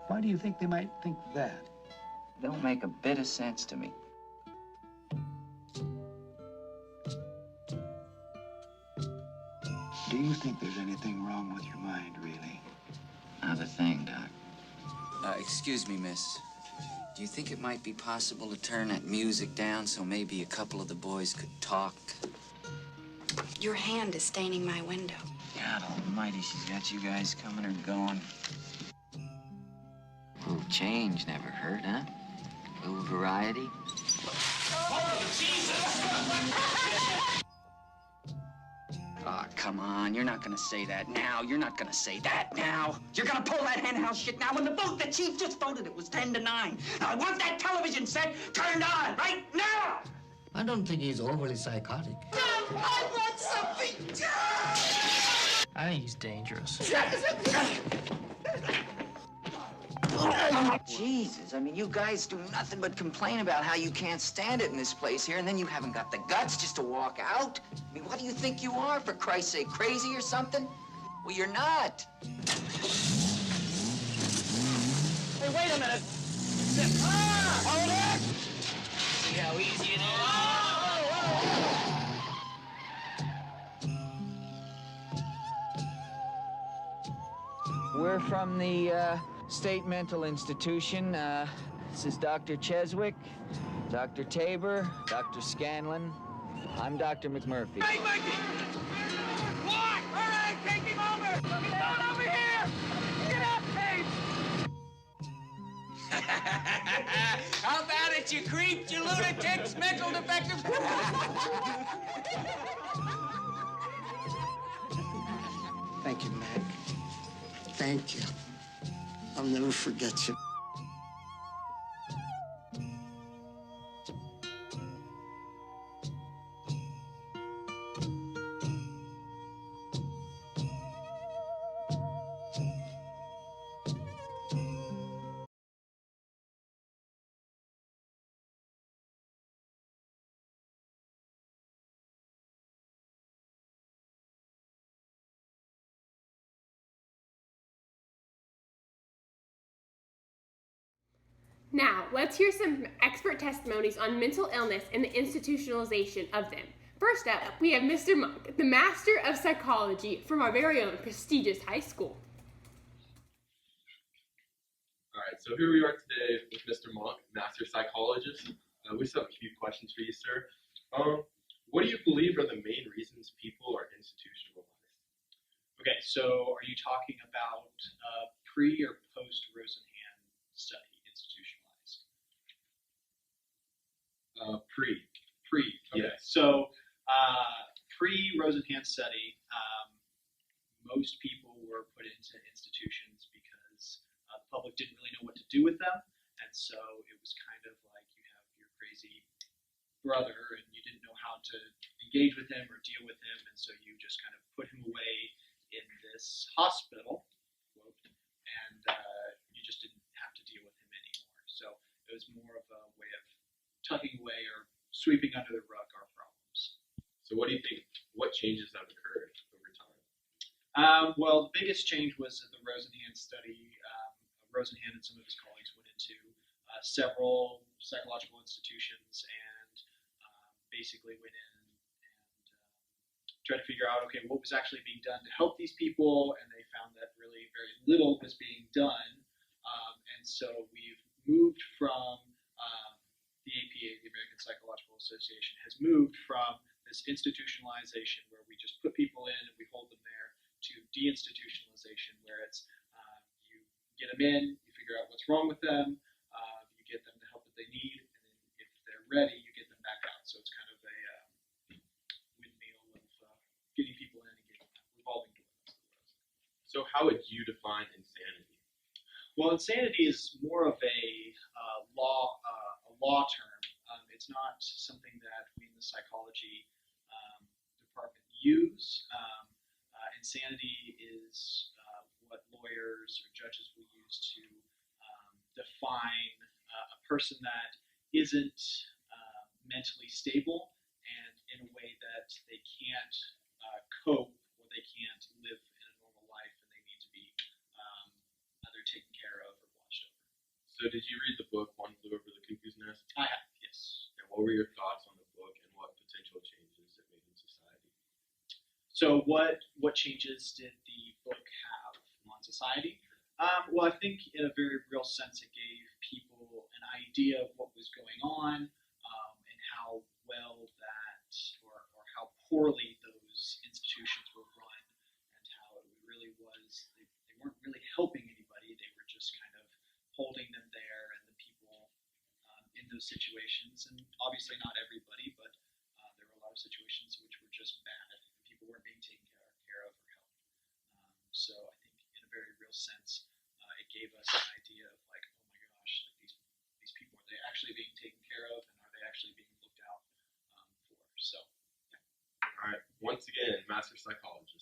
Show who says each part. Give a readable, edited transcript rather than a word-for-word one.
Speaker 1: Why do you think they might think that?
Speaker 2: Don't make a bit of sense to me.
Speaker 1: Do you think there's anything wrong with your mind, really?
Speaker 2: Not a thing, Doc. Excuse me, miss. Do you think it might be possible to turn that music down so maybe a couple of the boys could talk?
Speaker 3: Your hand is staining my window.
Speaker 2: God almighty, she's got you guys coming or going. A little change never hurt, huh? A little variety. Oh, Jesus! Oh, come on. You're not gonna say that now. You're not gonna say that now. You're gonna pull that henhouse shit now. When the vote, the chief just voted, it was 10-9. Now, I want that television set turned on right now!
Speaker 4: I don't think he's overly psychotic.
Speaker 2: I want something done!
Speaker 4: I think he's dangerous.
Speaker 2: Jesus, I mean, you guys do nothing but complain about how you can't stand it in this place here, and then you haven't got the guts just to walk out? I mean, what do you think you are, for Christ's sake, crazy or something? Well, you're not.
Speaker 5: Hey, wait a minute. Hold it! See how easy it is?
Speaker 2: We're from the State Mental Institution. This is Dr. Cheswick, Dr. Tabor, Dr. Scanlon. I'm Dr. McMurphy.
Speaker 5: Hey, Mikey! What? All right, take him over! He's going over here! Get up, Tabes! How about it, you creeps, you lunatics, mental defectives?
Speaker 4: Thank you, Mac. Thank you. I'll never forget you.
Speaker 6: Now, let's hear some expert testimonies on mental illness and the institutionalization of them. First up, we have Mr. Monk, the Master of Psychology from our very own prestigious high school.
Speaker 7: All right, so here we are today with Mr. Monk, Master Psychologist. We just have a few questions for you, sir. What do you believe are the main reasons people are institutionalized?
Speaker 8: Okay, so are you talking about pre or post Rosenhan study institutionalized?
Speaker 7: Pre.
Speaker 8: Okay,
Speaker 7: Yes.
Speaker 8: so pre-Rosenhan study, most people were put into institutions because the public didn't really know what to do with them, and so it was kind of like you have your crazy brother and you didn't know how to engage with him or deal with him, and so you just kind of put him away in this hospital, quote, and you just didn't have to deal with him anymore. So it was more of a way of tucking away or sweeping under the rug our problems.
Speaker 7: So what do you think, what changes have occurred over time?
Speaker 8: Well, the biggest change was the Rosenhan study. Rosenhan and some of his colleagues went into several psychological institutions and basically went in and tried to figure out, okay, what was actually being done to help these people, and they found that really very little was being done. And so we've moved from the APA, the American Psychological Association, has moved from this institutionalization where we just put people in and we hold them there to deinstitutionalization, where it's you get them in, you figure out what's wrong with them, you get them the help that they need, and then if they're ready, you get them back out. So it's kind of a windmill of getting people in and getting revolving doors.
Speaker 7: So how would you define insanity?
Speaker 8: Well, insanity is more of a law term. It's not something that we in the psychology department use. Insanity is what lawyers or judges will use to define a person that isn't mentally stable and in a way that they can't cope or they can't live in a normal life and they need to be either taken care of or watched
Speaker 7: So did you read the book One Flew Over the Cuckoo's Nest?
Speaker 8: I have, yes.
Speaker 7: And what were your thoughts on the book and what potential changes it made in society?
Speaker 8: So what changes did the book have on society? Well, I think in a very real sense, it gave people an idea of what was going on and how well that, or how poorly those institutions were run, and how it really was, they weren't really helping anybody. They were just kind of holding them there, and the people in those situations, and obviously not everybody, but there were a lot of situations which were just bad, and people weren't being taken care of or helped. So I think in a very real sense, it gave us an idea of like, oh my gosh, like these people, are they actually being taken care of, and are they actually being looked out for? So, yeah.
Speaker 7: All right. Once again, master psychologist.